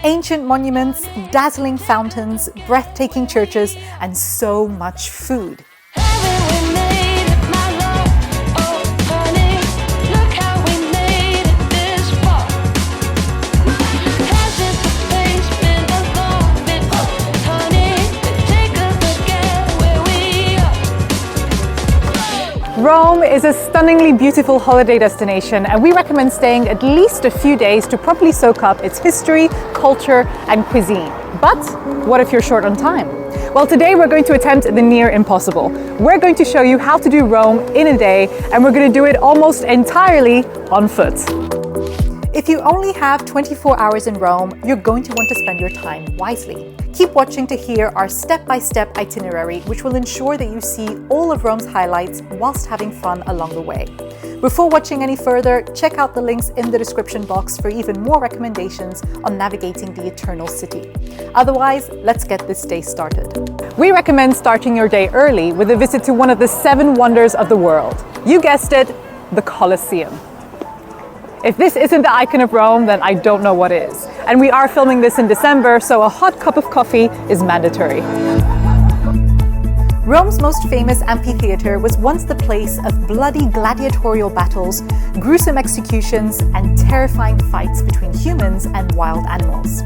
Ancient monuments, dazzling fountains, breathtaking churches, and so much food. Rome is a stunningly beautiful holiday destination, and we recommend staying at least a few days to properly soak up its history, culture, and cuisine. But what if you're short on time? Well, today we're going to attempt the near impossible. We're going to show you how to do Rome in a day, and we're going to do it almost entirely on foot. If you only have 24 hours in Rome, you're going to want to spend your time wisely. Keep watching to hear our step-by-step itinerary, which will ensure that you see all of Rome's highlights whilst having fun along the way. Before watching any further, check out the links in the description box for even more recommendations on navigating the Eternal City. Otherwise, let's get this day started. We recommend starting your day early with a visit to one of the 7 wonders of the world. You guessed it, the Coliseum. If this isn't the icon of Rome, then I don't know what is. And we are filming this in December, so a hot cup of coffee is mandatory. Rome's most famous amphitheater was once the place of bloody gladiatorial battles, gruesome executions, and terrifying fights between humans and wild animals.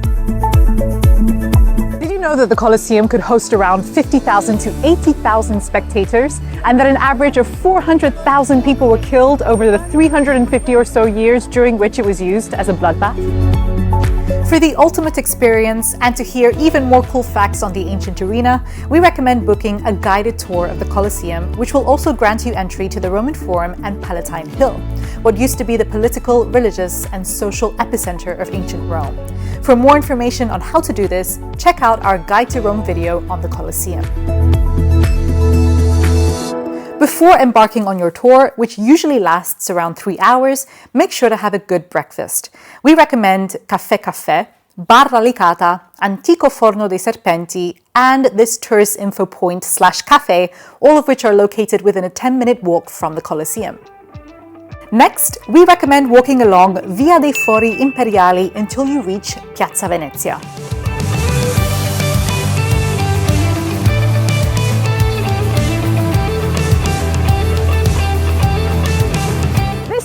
Did you know that the Coliseum could host around 50,000 to 80,000 spectators, and that an average of 400,000 people were killed over the 350 or so years during which it was used as a bloodbath? For the ultimate experience and to hear even more cool facts on the ancient arena, we recommend booking a guided tour of the Coliseum, which will also grant you entry to the Roman Forum and Palatine Hill, what used to be the political, religious, and social epicenter of ancient Rome. For more information on how to do this, check out our Guide to Rome video on the Coliseum. Before embarking on your tour, which usually lasts around 3 hours, make sure to have a good breakfast. We recommend Caffè, Bar Ralicata, Antico Forno dei Serpenti, and this tourist info point / cafe, all of which are located within a 10-minute walk from the Coliseum. Next, we recommend walking along Via dei Fori Imperiali until you reach Piazza Venezia.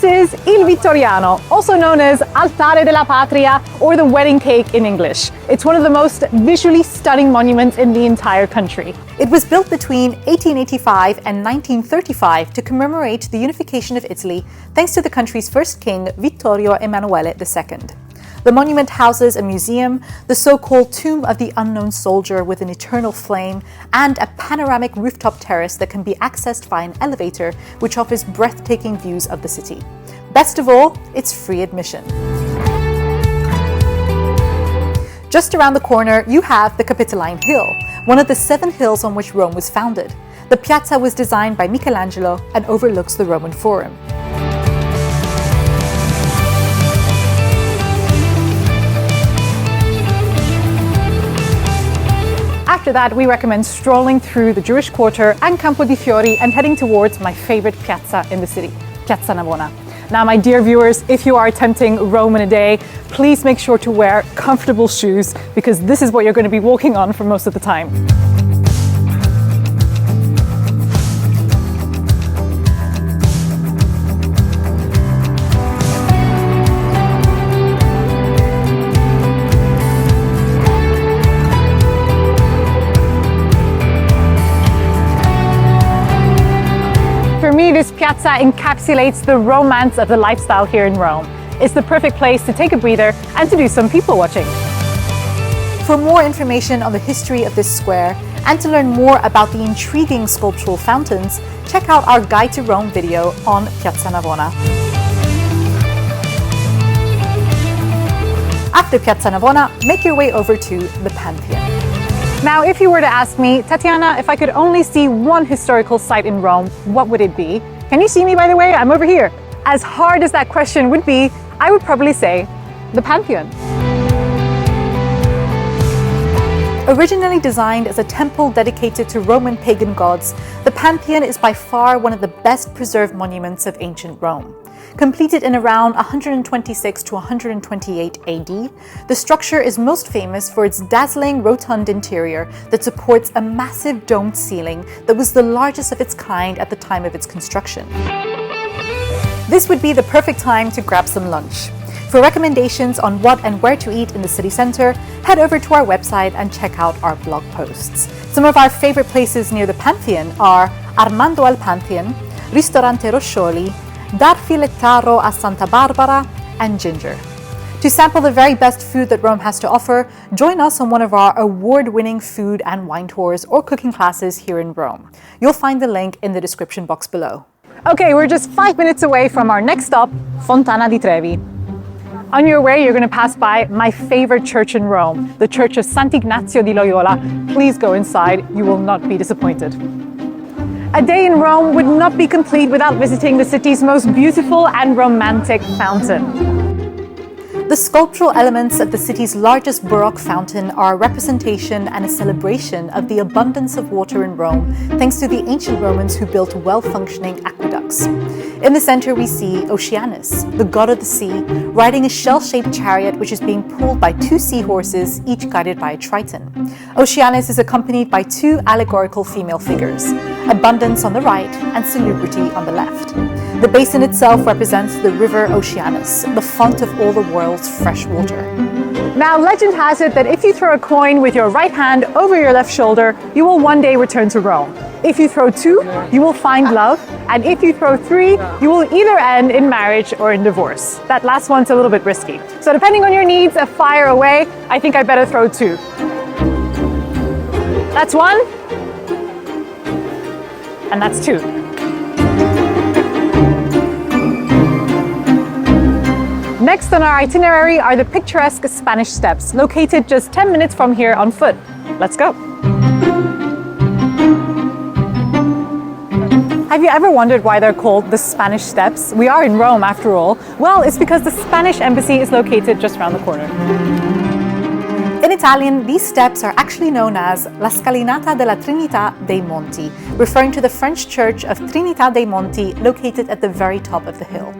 This is Il Vittoriano, also known as Altare della Patria or the Wedding Cake in English. It's one of the most visually stunning monuments in the entire country. It was built between 1885 and 1935 to commemorate the unification of Italy thanks to the country's first king, Vittorio Emanuele II. The monument houses a museum, the so-called Tomb of the Unknown Soldier with an eternal flame, and a panoramic rooftop terrace that can be accessed by an elevator, which offers breathtaking views of the city. Best of all, it's free admission. Just around the corner, you have the Capitoline Hill, one of the 7 hills on which Rome was founded. The piazza was designed by Michelangelo and overlooks the Roman Forum. After that, we recommend strolling through the Jewish Quarter and Campo di Fiori and heading towards my favorite piazza in the city, Piazza Navona. Now, my dear viewers, if you are attempting Rome in a day, please make sure to wear comfortable shoes because this is what you're going to be walking on for most of the time. For me, this piazza encapsulates the romance of the lifestyle here in Rome. It's the perfect place to take a breather and to do some people watching. For more information on the history of this square and to learn more about the intriguing sculptural fountains, check out our Guide to Rome video on Piazza Navona. After Piazza Navona, make your way over to the Pantheon. Now, if you were to ask me, Tatiana, if I could only see one historical site in Rome, what would it be? Can you see me, by the way? I'm over here. As hard as that question would be, I would probably say the Pantheon. Originally designed as a temple dedicated to Roman pagan gods, the Pantheon is by far one of the best preserved monuments of ancient Rome. Completed in around 126 to 128 AD, the structure is most famous for its dazzling rotund interior that supports a massive domed ceiling that was the largest of its kind at the time of its construction. This would be the perfect time to grab some lunch. For recommendations on what and where to eat in the city center, head over to our website and check out our blog posts. Some of our favorite places near the Pantheon are Armando al Pantheon, Ristorante Roscioli, Dar Filettaro a Santa Barbara, and Ginger. To sample the very best food that Rome has to offer, join us on one of our award-winning food and wine tours or cooking classes here in Rome. You'll find the link in the description box below. Okay, we're just 5 minutes away from our next stop, Fontana di Trevi. On your way, you're going to pass by my favorite church in Rome, the Church of Sant'Ignazio di Loyola. Please go inside, you will not be disappointed. A day in Rome would not be complete without visiting the city's most beautiful and romantic fountain. The sculptural elements of the city's largest Baroque fountain are a representation and a celebration of the abundance of water in Rome, thanks to the ancient Romans who built well-functioning aqueducts. In the center, we see Oceanus, the god of the sea, riding a shell-shaped chariot which is being pulled by 2 seahorses, each guided by a triton. Oceanus is accompanied by 2 allegorical female figures, abundance on the right and salubrity on the left. The basin itself represents the river Oceanus, the font of all the world's fresh water. Now, legend has it that if you throw a coin with your right hand over your left shoulder, you will one day return to Rome. If you throw 2, you will find love, and if you throw 3, you will either end in marriage or in divorce. That last one's a little bit risky. So depending on your needs, fire away. I think I better throw 2. That's 1, and that's 2. Next on our itinerary are the picturesque Spanish Steps, located just 10 minutes from here on foot. Let's go. Have you ever wondered why they're called the Spanish Steps? We are in Rome after all. Well, it's because the Spanish embassy is located just around the corner. In Italian, these steps are actually known as La Scalinata della Trinità dei Monti, referring to the French church of Trinità dei Monti located at the very top of the hill.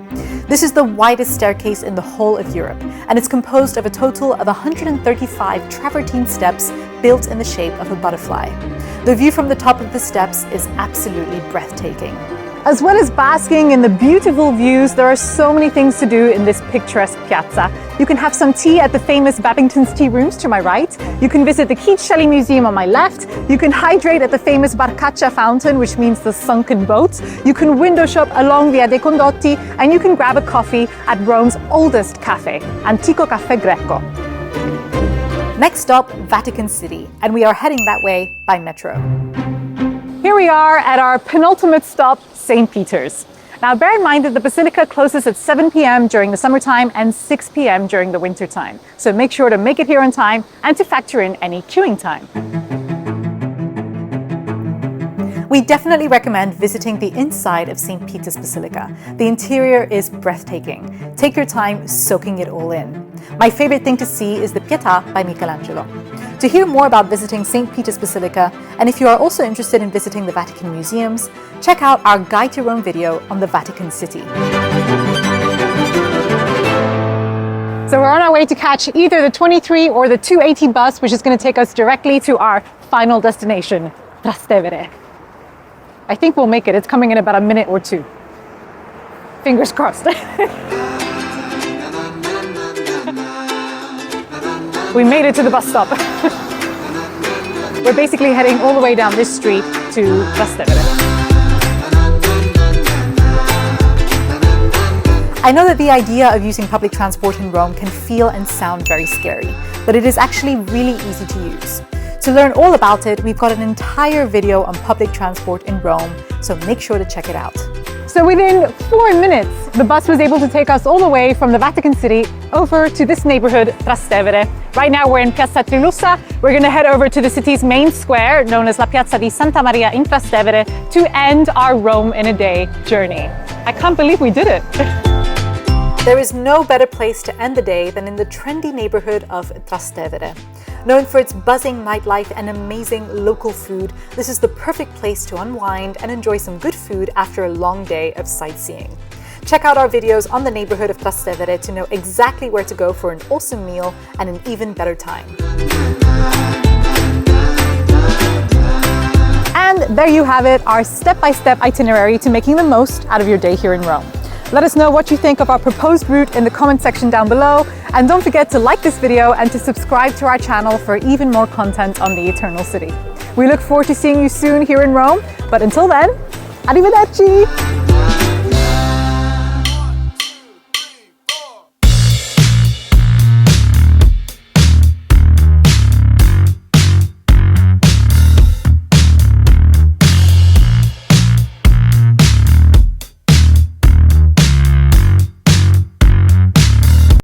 This is the widest staircase in the whole of Europe, and it's composed of a total of 135 travertine steps built in the shape of a butterfly. The view from the top of the steps is absolutely breathtaking. As well as basking in the beautiful views, there are so many things to do in this picturesque piazza. You can have some tea at the famous Babington's Tea Rooms to my right. You can visit the Keats-Shelley Museum on my left. You can hydrate at the famous Barcaccia Fountain, which means the sunken boats. You can window shop along Via dei Condotti, and you can grab a coffee at Rome's oldest cafe, Antico Caffè Greco. Next stop, Vatican City, and we are heading that way by metro. Here we are at our penultimate stop, St. Peter's. Now bear in mind that the Basilica closes at 7 p.m. during the summertime and 6 p.m. during the wintertime. So make sure to make it here on time and to factor in any queuing time. We definitely recommend visiting the inside of St. Peter's Basilica. The interior is breathtaking. Take your time soaking it all in. My favorite thing to see is the Pietà by Michelangelo. To hear more about visiting St. Peter's Basilica, and if you are also interested in visiting the Vatican museums, check out our Guide to Rome video on the Vatican City. So we're on our way to catch either the 23 or the 280 bus, which is going to take us directly to our final destination, Trastevere. I think we'll make it. It's coming in about a minute or 2. Fingers crossed. We made it to the bus stop. We're basically heading all the way down this street to Trastevere. I know that the idea of using public transport in Rome can feel and sound very scary, but it is actually really easy to use. To learn all about it, we've got an entire video on public transport in Rome, so make sure to check it out. So within 4 minutes, the bus was able to take us all the way from the Vatican City over to this neighborhood, Trastevere. Right now we're in Piazza Trilussa. We're going to head over to the city's main square, known as La Piazza di Santa Maria in Trastevere, to end our Rome in a day journey. I can't believe we did it. There is no better place to end the day than in the trendy neighborhood of Trastevere. Known for its buzzing nightlife and amazing local food, this is the perfect place to unwind and enjoy some good food after a long day of sightseeing. Check out our videos on the neighborhood of Trastevere to know exactly where to go for an awesome meal and an even better time. And there you have it, our step-by-step itinerary to making the most out of your day here in Rome. Let us know what you think of our proposed route in the comment section down below. And don't forget to like this video and to subscribe to our channel for even more content on the Eternal City. We look forward to seeing you soon here in Rome. But until then, arrivederci!